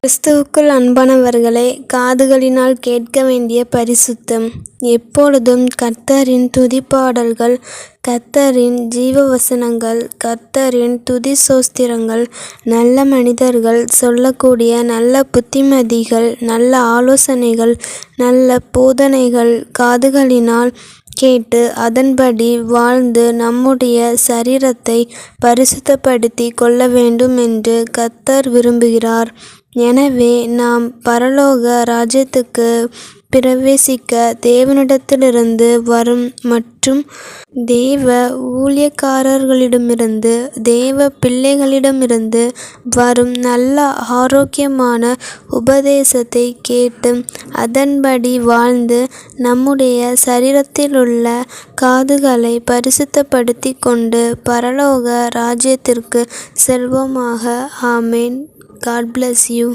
கிறிஸ்துவுக்குள் அன்பானவர்களே, காதுகளினால் கேட்க வேண்டிய பரிசுத்தம். எப்பொழுதும் கர்த்தரின் துதிப்பாடல்கள், கர்த்தரின் ஜீவவசனங்கள், கர்த்தரின் துதி ஸ்தோத்திரங்கள், நல்ல மனிதர்கள் சொல்லக்கூடிய நல்ல புத்திமதிகள், நல்ல ஆலோசனைகள், நல்ல போதனைகள் காதுகளினால் கேட்டு அதன்படி வாழ்ந்து நம்முடைய சரீரத்தை பரிசுத்தப்படுத்தி கொள்ள வேண்டும் என்று கர்த்தர் விரும்புகிறார். எனவே நாம் பரலோக ராஜ்யத்துக்கு பிரவேசிக்க தேவனிடத்திலிருந்து வரும் மற்றும் தேவ ஊழியக்காரர்களிடமிருந்து, தேவ பிள்ளைகளிடமிருந்து வரும் நல்ல ஆரோக்கியமான உபதேசத்தை கேட்டு அதன்படி வாழ்ந்து நம்முடைய சரீரத்திலுள்ள காதுகளை பரிசுத்தப்படுத்தி கொண்டு பரலோக ராஜ்யத்திற்கு செல்வோமாக. ஆமென். God bless you.